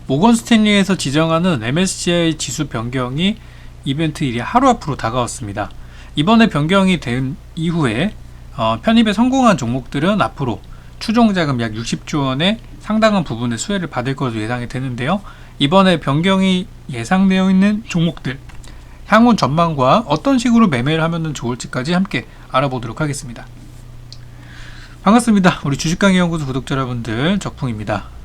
모건 스탠리에서 지정하는 MSCI 지수 변경이 이벤트일이 하루 앞으로 다가왔습니다. 이번에 변경이 된 이후에 편입에 성공한 종목들은 앞으로 추종자금 약 60조 원의 상당한 부분의 수혜를 받을 것으로 예상이 되는데요. 이번에 변경이 예상되어 있는 종목들, 향후 전망과 어떤 식으로 매매를 하면 좋을지까지 함께 알아보도록 하겠습니다. 반갑습니다. 우리 주식강의연구소 구독자 여러분들, 적풍입니다.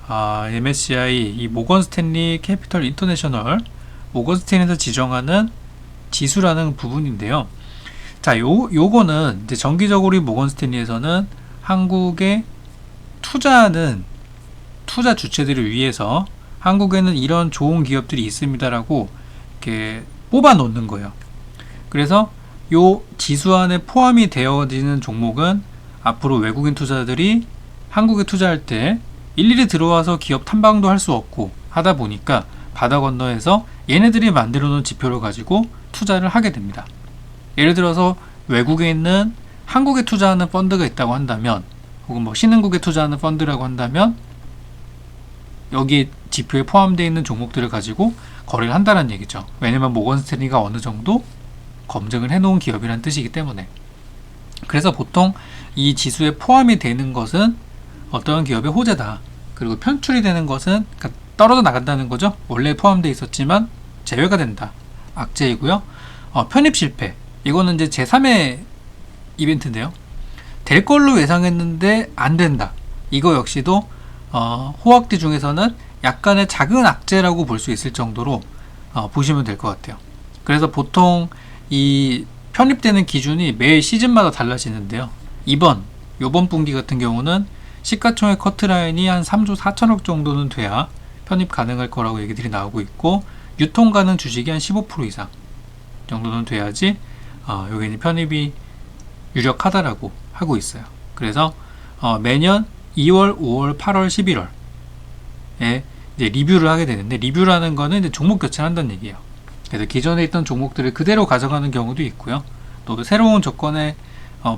MSCI 이 모건 스탠리 캐피털 인터내셔널 모건 스탠리에서 지정하는 지수라는 부분인데요. 자, 요거는 이제 정기적으로 모건 스탠리에서는 한국에 투자하는 투자 주체들을 위해서 한국에는 이런 좋은 기업들이 있습니다라고 이렇게 뽑아 놓는 거예요. 그래서 요 지수 안에 포함이 되어지는 종목은 앞으로 외국인 투자자들이 한국에 투자할 때 일일이 들어와서 기업 탐방도 할 수 없고 하다 보니까 바다 건너에서 얘네들이 만들어 놓은 지표를 가지고 투자를 하게 됩니다. 예를 들어서 외국에 있는 한국에 투자하는 펀드가 있다고 한다면, 혹은 뭐 신흥국에 투자하는 펀드라고 한다면 여기 지표에 포함되어 있는 종목들을 가지고 거래를 한다는 얘기죠. 왜냐면 모건 스탠리가 어느 정도 검증을 해놓은 기업이라는 뜻이기 때문에. 그래서 보통 이 지수에 포함이 되는 것은 어떤 기업의 호재다. 그리고 편출이 되는 것은, 그러니까 떨어져 나간다는 거죠. 원래 포함되어 있었지만 제외가 된다. 악재이고요. 편입 실패. 이거는 이제 제3의 이벤트인데요. 될 걸로 예상했는데 안 된다. 이거 역시도 호황지 중에서는 약간의 작은 악재라고 볼 수 있을 정도로 보시면 될 것 같아요. 그래서 보통 이 편입되는 기준이 매 시즌마다 달라지는데요. 요번 분기 같은 경우는 시가총액 커트라인이 한 3조 4천억 정도는 돼야 편입 가능할 거라고 얘기들이 나오고 있고, 유통 가능 주식이 한 15% 이상 정도는 돼야지 여기는 편입이 유력하다라고 하고 있어요. 그래서 매년 2월, 5월, 8월, 11월에 이제 리뷰를 하게 되는데, 리뷰라는 거는 이제 종목 교체를 한다는 얘기예요. 그래서 기존에 있던 종목들을 그대로 가져가는 경우도 있고요. 또 새로운 조건에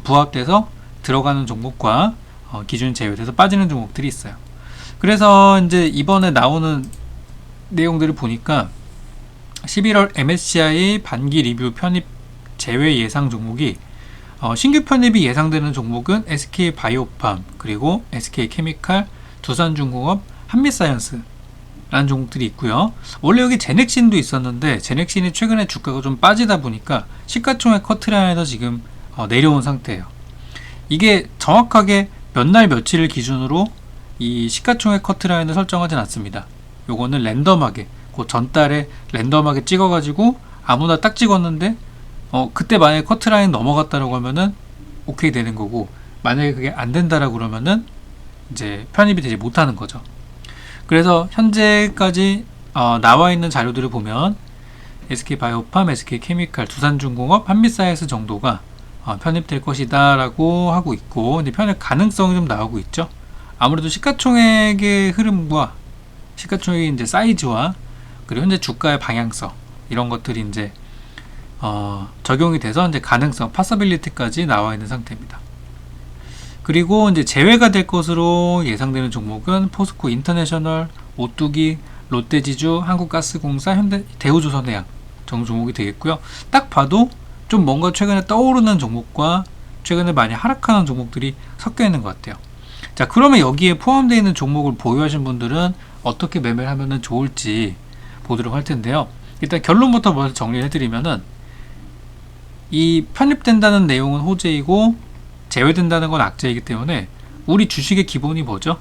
부합돼서 들어가는 종목과 기준 제외돼서 빠지는 종목들이 있어요. 그래서 이제 이번에 나오는 내용들을 보니까 11월 MSCI 반기 리뷰 편입 제외 예상 종목이 신규 편입이 예상되는 종목은 SK 바이오팜, 그리고 SK 케미칼, 두산중공업, 한미사이언스 라는 종목들이 있고요. 원래 여기 제넥신도 있었는데 제넥신이 최근에 주가가 좀 빠지다 보니까 시가총액 커트라인에서 지금 내려온 상태예요. 이게 정확하게 몇 날 며칠을 기준으로 이 시가총액 커트라인을 설정하진 않습니다. 요거는 랜덤하게 그 전달에 랜덤하게 찍어가지고 아무나 딱 찍었는데 그때 만약에 커트라인 넘어갔다라고 하면은 오케이 되는 거고, 만약에 그게 안 된다라고 그러면은 이제 편입이 되지 못하는 거죠. 그래서 현재까지 나와 있는 자료들을 보면 SK바이오팜, SK케미칼, 두산중공업, 한미사이언스 정도가 편입될 것이다 라고 하고 있고, 근데 편입 가능성이 좀 나오고 있죠. 아무래도 시가총액의 흐름과 시가총액의 이제 사이즈와 그리고 현재 주가의 방향성, 이런 것들이 이제 적용이 돼서 이제 가능성, 파서빌리티까지 나와 있는 상태입니다. 그리고 이제 제외가 될 것으로 예상되는 종목은 포스코 인터내셔널, 오뚜기, 롯데지주, 한국가스공사, 현대, 대우조선해양 정도 종목이 되겠고요. 딱 봐도 좀 뭔가 최근에 떠오르는 종목과 최근에 많이 하락하는 종목들이 섞여 있는 것 같아요. 자, 그러면 여기에 포함되어 있는 종목을 보유하신 분들은 어떻게 매매를 하면 좋을지 보도록 할 텐데요. 일단 결론부터 먼저 정리를 해드리면은, 이 편입된다는 내용은 호재이고 제외된다는 건 악재이기 때문에 우리 주식의 기본이 뭐죠?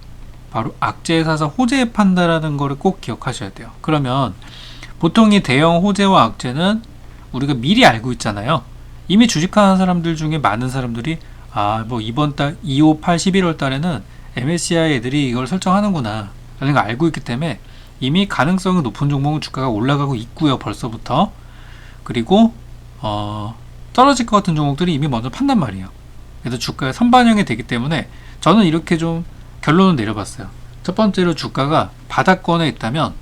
바로 악재에 사서 호재에 판다라는 거를 꼭 기억하셔야 돼요. 그러면 보통 이 대형 호재와 악재는 우리가 미리 알고 있잖아요. 이미 주식하는 사람들 중에 많은 사람들이 뭐 이번 달 2, 5, 8, 11월 달에는 MSCI 애들이 이걸 설정하는구나 라는 걸 알고 있기 때문에 이미 가능성이 높은 종목은 주가가 올라가고 있고요, 벌써부터. 그리고 떨어질 것 같은 종목들이 이미 먼저 판단 말이에요. 그래서 주가에 선반영이 되기 때문에 저는 이렇게 좀 결론을 내려봤어요. 첫 번째로 주가가 바닥권에 있다면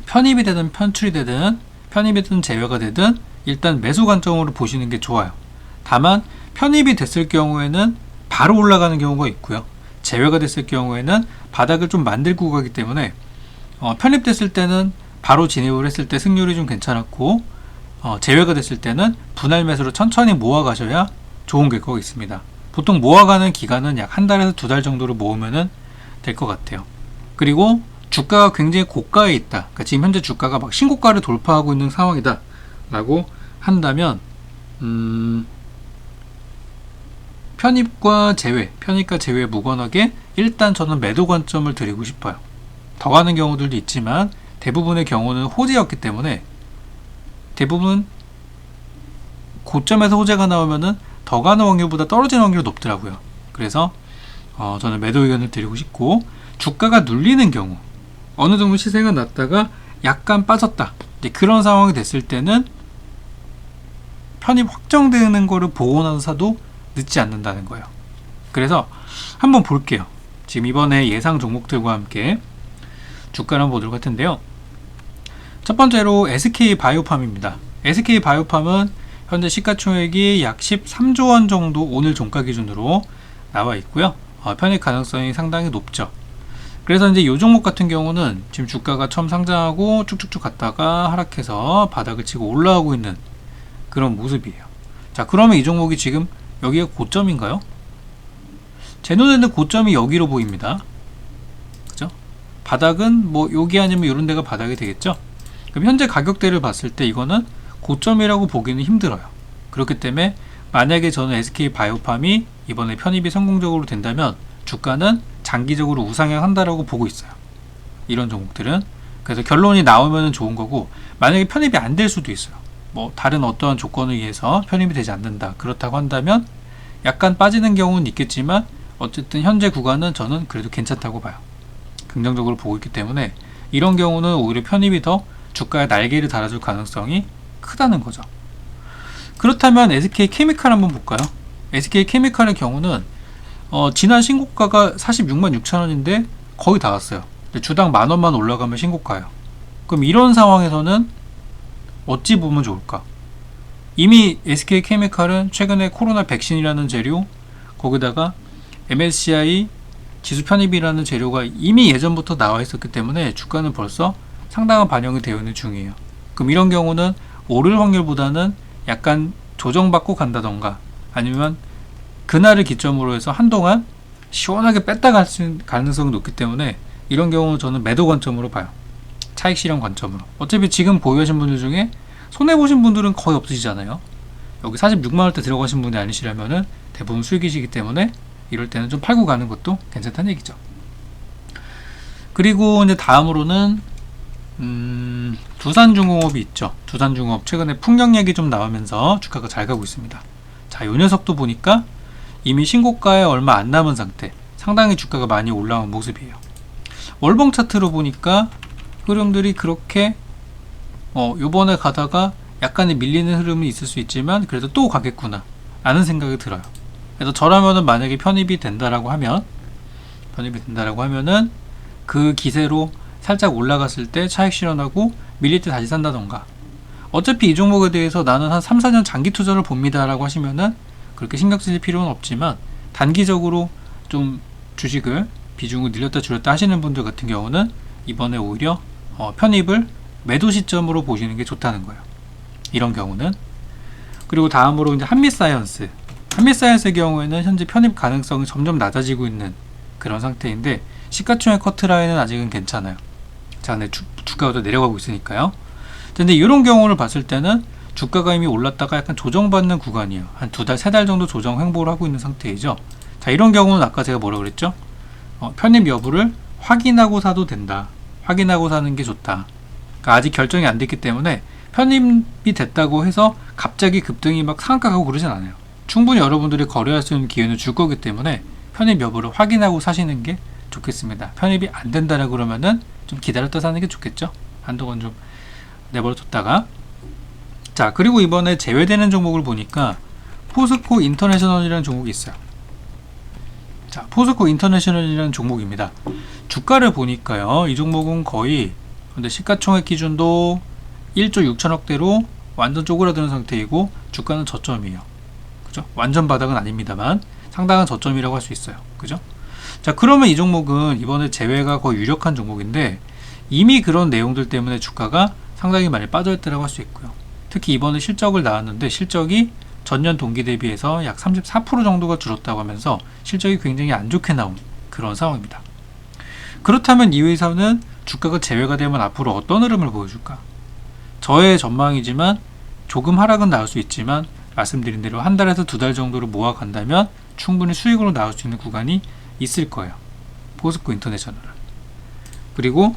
편입이 되든 편출이 되든 편입이든 제외가 되든 일단 매수 관점으로 보시는 게 좋아요. 다만 편입이 됐을 경우에는 바로 올라가는 경우가 있고요. 제외가 됐을 경우에는 바닥을 좀 만들고 가기 때문에 편입됐을 때는 바로 진입을 했을 때 승률이 좀 괜찮았고, 제외가 됐을 때는 분할 매수로 천천히 모아 가셔야 좋은 결과가 있습니다. 보통 모아가는 기간은 약 한 달에서 두 달 정도로 모으면 될 것 같아요. 그리고 주가가 굉장히 고가에 있다, 그러니까 지금 현재 주가가 막 신고가를 돌파하고 있는 상황이다 라고 한다면 편입과 제외 무관하게 일단 저는 매도 관점을 드리고 싶어요. 더 가는 경우들도 있지만 대부분의 경우는 호재였기 때문에, 대부분 고점에서 호재가 나오면은 더 가는 확률보다 떨어지는 확률이 높더라고요. 그래서 저는 매도 의견을 드리고 싶고, 주가가 눌리는 경우, 어느 정도 시세가 났다가 약간 빠졌다, 그런 상황이 됐을 때는 편입 확정되는 거를 보고 나서 사도 늦지 않는다는 거예요. 그래서 한번 볼게요. 지금 이번에 예상 종목들과 함께 주가를 한번 보도록 할 텐데요. 첫 번째로 SK바이오팜입니다. SK바이오팜은 현재 시가총액이 약 13조 원 정도 오늘 종가 기준으로 나와 있고요. 편입 가능성이 상당히 높죠. 그래서 이제 이 종목 같은 경우는 지금 주가가 처음 상장하고 쭉쭉쭉 갔다가 하락해서 바닥을 치고 올라오고 있는 그런 모습이에요. 자, 그러면 이 종목이 지금 여기가 고점인가요? 제 눈에는 고점이 여기로 보입니다. 그죠? 바닥은 뭐 여기 아니면 이런 데가 바닥이 되겠죠? 그럼 현재 가격대를 봤을 때 이거는 고점이라고 보기는 힘들어요. 그렇기 때문에 만약에 저는 SK바이오팜이 이번에 편입이 성공적으로 된다면 주가는 장기적으로 우상향 한다라고 보고 있어요. 이런 종목들은. 그래서 결론이 나오면 좋은 거고, 만약에 편입이 안 될 수도 있어요. 뭐 다른 어떠한 조건에 의해서 편입이 되지 않는다, 그렇다고 한다면 약간 빠지는 경우는 있겠지만 어쨌든 현재 구간은 저는 그래도 괜찮다고 봐요. 긍정적으로 보고 있기 때문에 이런 경우는 오히려 편입이 더 주가에 날개를 달아줄 가능성이 크다는 거죠. 그렇다면 SK케미칼 한번 볼까요? SK케미칼의 경우는 지난 신고가가 46만 6천 원인데 거의 다 왔어요. 주당 만원만 올라가면 신고가예요. 그럼 이런 상황에서는 어찌 보면 좋을까? 이미 SK케미칼은 최근에 코로나 백신이라는 재료, 거기다가 MSCI 지수 편입이라는 재료가 이미 예전부터 나와 있었기 때문에 주가는 벌써 상당한 반영이 되어 있는 중이에요. 그럼 이런 경우는 오를 확률보다는 약간 조정받고 간다던가, 아니면 그날을 기점으로 해서 한동안 시원하게 뺐다 갈 가능성이 높기 때문에 이런 경우는 저는 매도 관점으로 봐요. 차익 실현 관점으로. 어차피 지금 보유하신 분들 중에 손해보신 분들은 거의 없으시잖아요. 여기 46만원대 들어가신 분이 아니시라면은 대부분 수익이시기 때문에 이럴 때는 좀 팔고 가는 것도 괜찮다는 얘기죠. 그리고 이제 다음으로는 두산중공업이 있죠. 두산중공업 최근에 풍력 얘기 좀 나오면서 주가가 잘 가고 있습니다. 자, 요 녀석도 보니까 이미 신고가에 얼마 안 남은 상태, 상당히 주가가 많이 올라온 모습이에요. 월봉 차트로 보니까 흐름들이 그렇게 요번에 가다가 약간의 밀리는 흐름이 있을 수 있지만 그래도 또 가겠구나 라는 생각이 들어요. 그래서 저라면은 만약에 편입이 된다라고 하면은 그 기세로 살짝 올라갔을 때 차익 실현하고 밀릴 때 다시 산다던가, 어차피 이 종목에 대해서 나는 한 3, 4년 장기 투자를 봅니다 라고 하시면은 그렇게 신경 쓰실 필요는 없지만, 단기적으로 좀 주식을 비중을 늘렸다 줄였다 하시는 분들 같은 경우는 이번에 오히려 편입을 매도 시점으로 보시는 게 좋다는 거예요. 이런 경우는. 그리고 다음으로 이제 한미사이언스의 경우에는 현재 편입 가능성이 점점 낮아지고 있는 그런 상태인데, 시가총액 커트라인은 아직은 괜찮아요. 자, 근데 주가가 더 내려가고 있으니까요. 근데 이런 경우를 봤을 때는 주가가 이미 올랐다가 약간 조정받는 구간이에요. 한 두 달, 세 달 정도 조정 횡보를 하고 있는 상태이죠. 자, 이런 경우는 아까 제가 뭐라고 그랬죠? 편입 여부를 확인하고 사도 된다. 확인하고 사는 게 좋다. 그러니까 아직 결정이 안 됐기 때문에 편입이 됐다고 해서 갑자기 급등이 막 상한가 가고 그러진 않아요. 충분히 여러분들이 거래할 수 있는 기회는 줄 거기 때문에 편입 여부를 확인하고 사시는 게 좋겠습니다. 편입이 안 된다라 그러면은 좀 기다렸다 사는 게 좋겠죠. 한동안 좀 내버려뒀다가. 자, 그리고 이번에 제외되는 종목을 보니까 포스코 인터내셔널이라는 종목이 있어요. 자, 포스코 인터내셔널이라는 종목입니다. 주가를 보니까요, 이 종목은 거의 근데 시가총액 기준도 1조 6천억대로 완전 쪼그라드는 상태이고 주가는 저점이에요. 그죠? 완전 바닥은 아닙니다만 상당한 저점이라고 할 수 있어요. 그죠? 자, 그러면 이 종목은 이번에 제외가 거의 유력한 종목인데, 이미 그런 내용들 때문에 주가가 상당히 많이 빠져있다고 할 수 있고요. 특히 이번에 실적을 나왔는데 실적이 전년 동기 대비해서 약 34% 정도가 줄었다고 하면서 실적이 굉장히 안 좋게 나온 그런 상황입니다. 그렇다면 이 회사는 주가가 제외가 되면 앞으로 어떤 흐름을 보여줄까? 저의 전망이지만 조금 하락은 나올 수 있지만 말씀드린 대로 한 달에서 두 달 정도를 모아간다면 충분히 수익으로 나올 수 있는 구간이 있을 거예요. 포스코 인터내셔널은. 그리고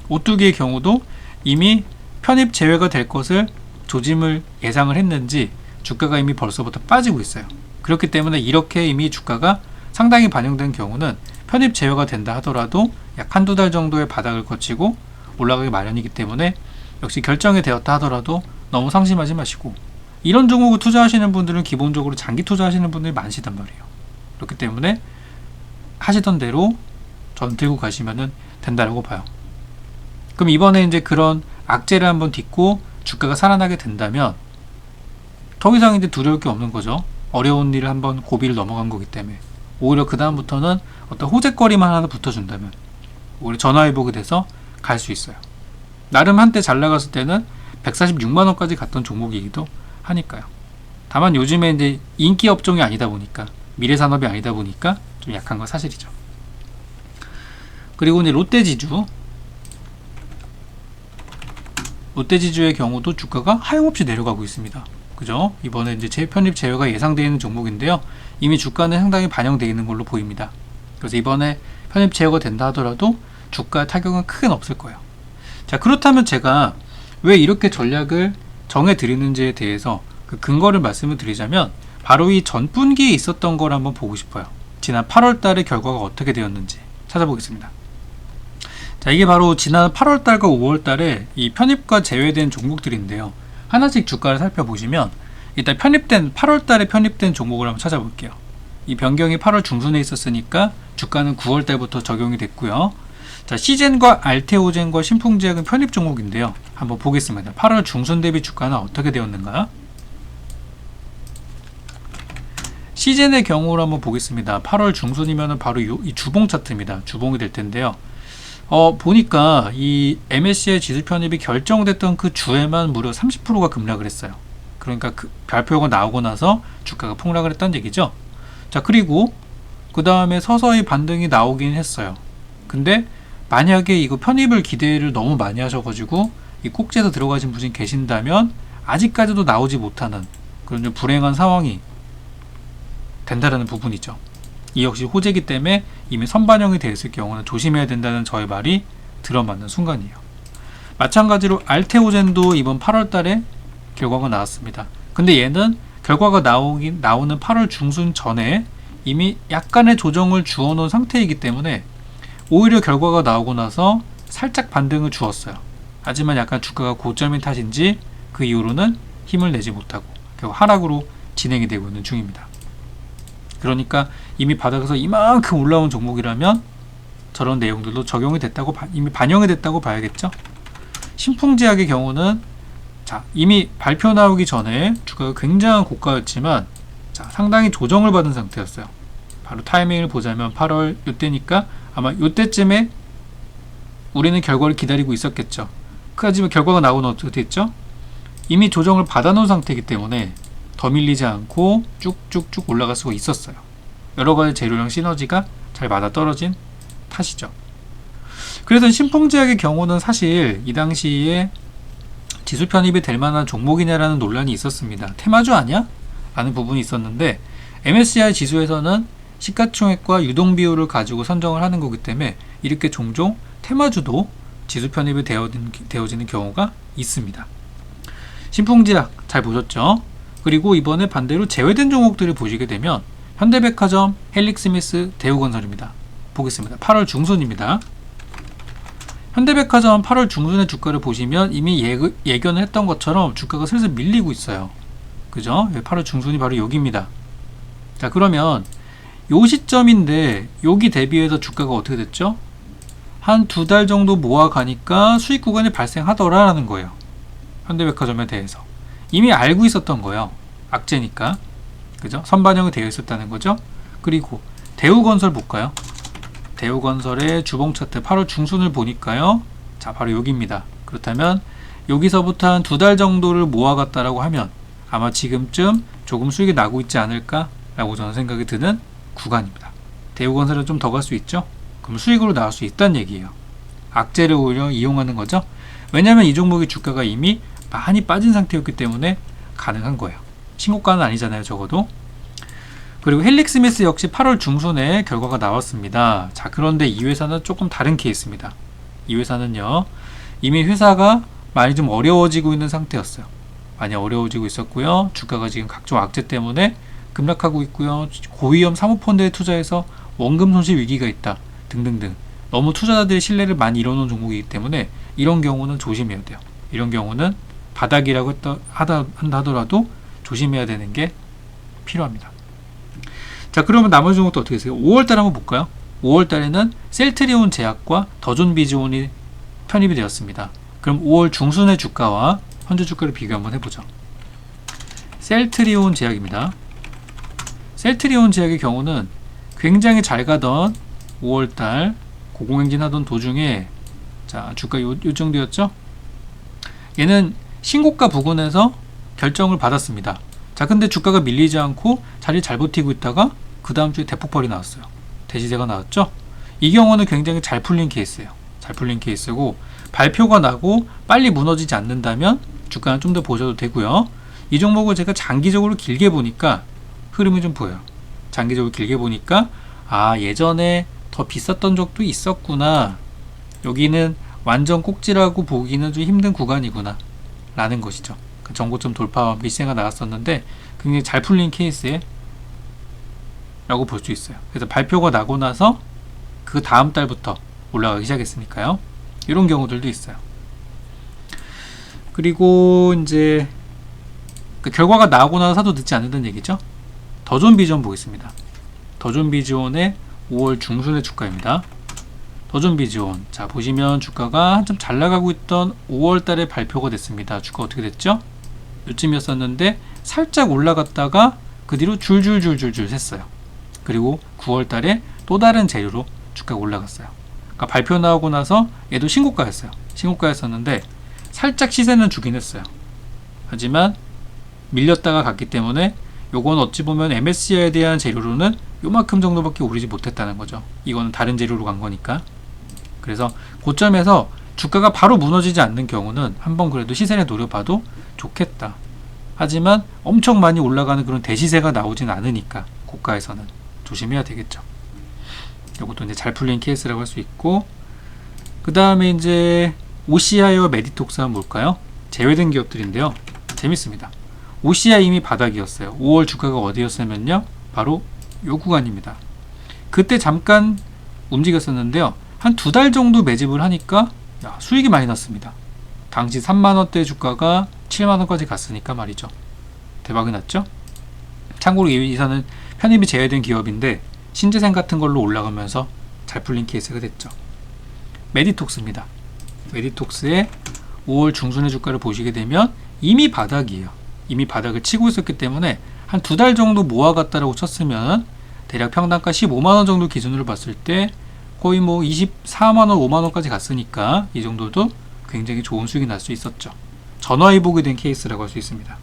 오뚜기의 경우도 이미 편입 제외가 될 것을 조짐을 예상을 했는지 주가가 이미 벌써부터 빠지고 있어요. 그렇기 때문에 이렇게 이미 주가가 상당히 반영된 경우는 편입 제외가 된다 하더라도 약 한두 달 정도의 바닥을 거치고 올라가기 마련이기 때문에 역시 결정이 되었다 하더라도 너무 상심하지 마시고, 이런 종목을 투자하시는 분들은 기본적으로 장기 투자하시는 분들이 많으시단 말이에요. 그렇기 때문에 하시던 대로 전 들고 가시면 된다라고 봐요. 그럼 이번에 이제 그런 악재를 한번 딛고 주가가 살아나게 된다면 더 이상 이제 두려울 게 없는 거죠. 어려운 일을 한번 고비를 넘어간 거기 때문에 오히려 그 다음부터는 어떤 호재거리만 하나 붙어준다면 오히려 전화위복이 돼서 갈 수 있어요. 나름 한때 잘 나갔을 때는 146만원까지 갔던 종목이기도 하니까요. 다만 요즘에 이제 인기 업종이 아니다 보니까, 미래산업이 아니다 보니까 좀 약한 건 사실이죠. 그리고 이제 롯데지주의 경우도 주가가 하염없이 내려가고 있습니다. 그죠? 이번에 이제 재편입 제외가 예상되어 있는 종목인데요. 이미 주가는 상당히 반영되어 있는 걸로 보입니다. 그래서 이번에 편입 제외가 된다 하더라도 주가 타격은 크게 없을 거예요. 자, 그렇다면 제가 왜 이렇게 전략을 정해 드리는지에 대해서 그 근거를 말씀을 드리자면 바로 이 전분기에 있었던 걸 한번 보고 싶어요. 지난 8월 달의 결과가 어떻게 되었는지 찾아보겠습니다. 자, 이게 바로 지난 8월 달과 5월 달에 이 편입과 제외된 종목들인데요. 하나씩 주가를 살펴보시면 일단 8월 달에 편입된 종목을 한번 찾아볼게요. 이 변경이 8월 중순에 있었으니까 주가는 9월 달부터 적용이 됐고요. 자, 시젠과 알테오젠과 신풍제약은 편입 종목인데요. 한번 보겠습니다. 8월 중순 대비 주가는 어떻게 되었는가? 시젠의 경우를 한번 보겠습니다. 8월 중순이면 바로 이 주봉 차트입니다. 주봉이 될 텐데요. 보니까 이 MSCI 지수 편입이 결정됐던 그 주에만 무려 30%가 급락을 했어요. 그러니까 그 발표가 나오고 나서 주가가 폭락을 했다는 얘기죠. 자, 그리고 그 다음에 서서히 반등이 나오긴 했어요. 근데 만약에 이거 편입을 기대를 너무 많이 하셔가지고 이 꼭지에서 들어가신 분이 계신다면 아직까지도 나오지 못하는 그런 좀 불행한 상황이 된다라는 부분이죠. 이 역시 호재이기 때문에 이미 선반영이 되어 있을 경우는 조심해야 된다는 저의 말이 들어맞는 순간이에요. 마찬가지로 알테오젠도 이번 8월 달에 결과가 나왔습니다. 근데 얘는 결과가 나오는 8월 중순 전에 이미 약간의 조정을 주어 놓은 상태이기 때문에 오히려 결과가 나오고 나서 살짝 반등을 주었어요. 하지만 약간 주가가 고점인 탓인지 그 이후로는 힘을 내지 못하고 결국 하락으로 진행이 되고 있는 중입니다. 그러니까 이미 바닥에서 이만큼 올라온 종목이라면 저런 내용들도 적용이 됐다고 이미 반영이 됐다고 봐야겠죠. 신풍제약의 경우는 자, 이미 발표 나오기 전에 주가가 굉장한 고가였지만 자, 상당히 조정을 받은 상태였어요. 바로 타이밍을 보자면 8월 이때니까 아마 이때쯤에 우리는 결과를 기다리고 있었겠죠. 하지만 결과가 나오면 어떻게 됐죠? 이미 조정을 받아놓은 상태이기 때문에 더 밀리지 않고 쭉쭉쭉 올라갈 수가 있었어요. 여러가지 재료랑 시너지가 잘 맞아떨어진 탓이죠. 그래서 신풍제약의 경우는 사실 이 당시에 지수 편입이 될 만한 종목이냐라는 논란이 있었습니다. 테마주 아니야? 라는 부분이 있었는데 MSCI 지수에서는 시가총액과 유동비율을 가지고 선정을 하는 거기 때문에 이렇게 종종 테마주도 지수 편입이 되어지는 경우가 있습니다. 신풍제약 잘 보셨죠? 그리고 이번에 반대로 제외된 종목들을 보시게 되면 현대백화점, 헬릭스미스, 대우건설입니다. 보겠습니다. 8월 중순입니다. 현대백화점 8월 중순의 주가를 보시면 이미 예견을 했던 것처럼 주가가 슬슬 밀리고 있어요. 그죠? 8월 중순이 바로 여기입니다. 자, 그러면 요 시점인데 여기 대비해서 주가가 어떻게 됐죠? 한 두 달 정도 모아가니까 수익 구간이 발생하더라라는 거예요. 현대백화점에 대해서 이미 알고 있었던 거예요. 악재니까. 그죠? 선반영이 되어 있었다는 거죠. 그리고 대우건설 볼까요? 대우건설의 주봉 차트 8월 중순을 보니까요. 자, 바로 여기입니다. 그렇다면 여기서부터 한 2달 정도를 모아갔다라고 하면 아마 지금쯤 조금 수익이 나고 있지 않을까 라고 저는 생각이 드는 구간입니다. 대우건설은 좀 더 갈 수 있죠. 그럼 수익으로 나올 수 있다는 얘기예요. 악재를 오히려 이용하는 거죠. 왜냐하면 이 종목의 주가가 이미 많이 빠진 상태였기 때문에 가능한 거예요. 신고가는 아니잖아요, 적어도. 그리고 헬릭스미스 역시 8월 중순에 결과가 나왔습니다. 자, 그런데 이 회사는 조금 다른 케이스입니다. 이 회사는요, 이미 회사가 많이 좀 어려워지고 있는 상태였어요. 많이 어려워지고 있었고요. 주가가 지금 각종 악재 때문에 급락하고 있고요. 고위험 사모펀드에 투자해서 원금 손실 위기가 있다 등등등. 너무 투자자들의 신뢰를 많이 잃어놓은 종목이기 때문에 이런 경우는 조심해야 돼요. 이런 경우는 바닥이라고 하더라도 조심해야 되는 게 필요합니다. 자, 그러면 나머지 종목도 어떻게 되세요? 5월달 한번 볼까요? 5월달에는 셀트리온 제약과 더존 비즈온이 편입이 되었습니다. 그럼 5월 중순의 주가와 현재 주가를 비교 한번 해보죠. 셀트리온 제약입니다. 셀트리온 제약의 경우는 굉장히 잘 가던 5월달 고공행진하던 도중에, 자, 주가 요 정도였죠? 얘는 신고가 부근에서 결정을 받았습니다. 자, 근데 주가가 밀리지 않고 자리를 잘 버티고 있다가 그 다음 주에 대폭발이 나왔어요. 대시세가 나왔죠? 이 경우는 굉장히 잘 풀린 케이스예요. 잘 풀린 케이스고, 발표가 나고 빨리 무너지지 않는다면 주가는 좀 더 보셔도 되고요. 이 종목을 제가 장기적으로 길게 보니까 흐름이 좀 보여요. 장기적으로 길게 보니까 아, 예전에 더 비쌌던 적도 있었구나. 여기는 완전 꼭지라고 보기는 좀 힘든 구간이구나 라는 것이죠. 그 정고점 돌파와 밀세가 나왔었는데 굉장히 잘 풀린 케이스에 라고 볼 수 있어요. 그래서 발표가 나고 나서 그 다음 달부터 올라가기 시작했으니까요. 이런 경우들도 있어요. 그리고 이제 그 결과가 나오고 나서 사도 늦지 않는다는 얘기죠. 더존 비즈온 보겠습니다. 더존 비즈온의 5월 중순의 주가입니다. 더존 비즈온, 자, 보시면 주가가 한참 잘 나가고 있던 5월 달에 발표가 됐습니다. 주가 어떻게 됐죠? 요쯤이었었는데 살짝 올라갔다가 그 뒤로 줄줄줄줄줄 샜어요. 그리고 9월 달에 또 다른 재료로 주가가 올라갔어요. 그러니까 발표 나오고 나서 얘도 신고가였어요. 신고가였었는데 살짝 시세는 주긴 했어요. 하지만 밀렸다가 갔기 때문에 요건 어찌 보면 MSCI에 대한 재료로는 요만큼 정도밖에 오르지 못했다는 거죠. 이거는 다른 재료로 간 거니까. 그래서 고점에서 주가가 바로 무너지지 않는 경우는 한번 그래도 시세를 노려봐도 좋겠다. 하지만 엄청 많이 올라가는 그런 대시세가 나오진 않으니까 고가에서는 조심해야 되겠죠. 이것도 이제 잘 풀린 케이스라고 할 수 있고, 그 다음에 이제 OCI와 메디톡스 한번 볼까요? 제외된 기업들인데요. 재밌습니다. OCI 이미 바닥이었어요. 5월 주가가 어디였냐면요, 바로 요 구간입니다. 그때 잠깐 움직였었는데요. 한 2달 정도 매집을 하니까 수익이 많이 났습니다. 당시 3만원대 주가가 7만원까지 갔으니까 말이죠. 대박이 났죠? 참고로 이 회사는 편입이 제외된 기업인데 신재생 같은 걸로 올라가면서 잘 풀린 케이스가 됐죠. 메디톡스입니다. 메디톡스의 5월 중순의 주가를 보시게 되면 이미 바닥이에요. 이미 바닥을 치고 있었기 때문에 한 2달 정도 모아갔다라고 쳤으면 대략 평단가 15만원 정도 기준으로 봤을 때 거의 뭐 24만원, 5만원까지 갔으니까 이 정도도 굉장히 좋은 수익이 날 수 있었죠. 전화위복이 된 케이스라고 할 수 있습니다.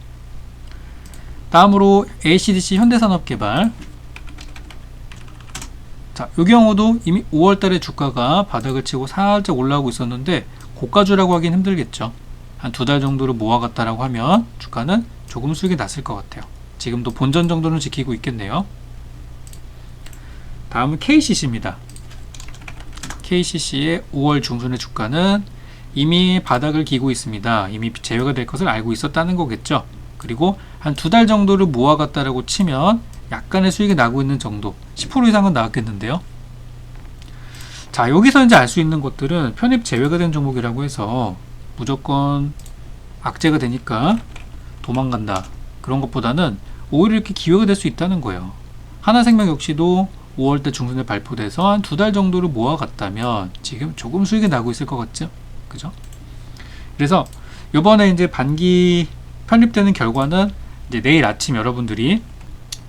다음으로 ACDC 현대산업개발, 자, 이 경우도 이미 5월달에 주가가 바닥을 치고 살짝 올라오고 있었는데 고가주라고 하긴 힘들겠죠. 한 2달 정도를 모아갔다라고 하면 주가는 조금 수익이 났을 것 같아요. 지금도 본전 정도는 지키고 있겠네요. 다음은 KCC입니다. KCC의 5월 중순의 주가는 이미 바닥을 기고 있습니다. 이미 제외가 될 것을 알고 있었다는 거겠죠. 그리고 한 2달 정도를 모아갔다라고 치면 약간의 수익이 나고 있는 정도, 10% 이상은 나왔겠는데요. 자, 여기서 이제 알 수 있는 것들은 편입 제외가 된 종목이라고 해서 무조건 악재가 되니까 도망간다, 그런 것보다는 오히려 이렇게 기회가 될 수 있다는 거예요. 하나생명 역시도 5월달 중순에 발표돼서 한 2달 정도를 모아갔다면 지금 조금 수익이 나고 있을 것 같죠? 그죠? 그래서 요번에 이제 반기 편입되는 결과는 이제 내일 아침 여러분들이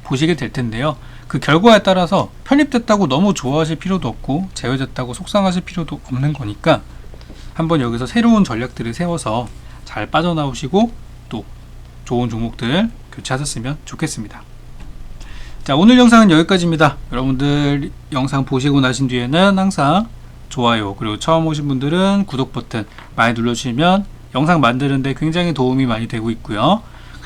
보시게 될 텐데요. 그 결과에 따라서 편입됐다고 너무 좋아하실 필요도 없고 제외됐다고 속상하실 필요도 없는 거니까 한번 여기서 새로운 전략들을 세워서 잘 빠져나오시고 또 좋은 종목들 교체하셨으면 좋겠습니다. 자, 오늘 영상은 여기까지입니다. 여러분들 영상 보시고 나신 뒤에는 항상 좋아요, 그리고 처음 오신 분들은 구독 버튼 많이 눌러주시면 영상 만드는데 굉장히 도움이 많이 되고 있고요.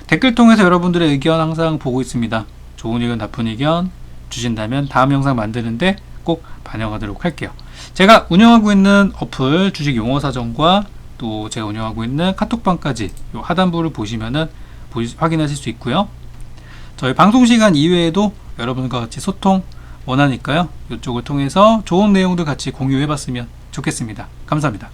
댓글 통해서 여러분들의 의견 항상 보고 있습니다. 좋은 의견, 나쁜 의견 주신다면 다음 영상 만드는데 꼭 반영하도록 할게요. 제가 운영하고 있는 어플 주식 용어 사전과 또 제가 운영하고 있는 카톡방까지 요 하단부를 보시면은 확인하실 수 있고요. 저희 방송 시간 이외에도 여러분과 같이 소통 원하니까요. 이쪽을 통해서 좋은 내용도 같이 공유해 봤으면 좋겠습니다. 감사합니다.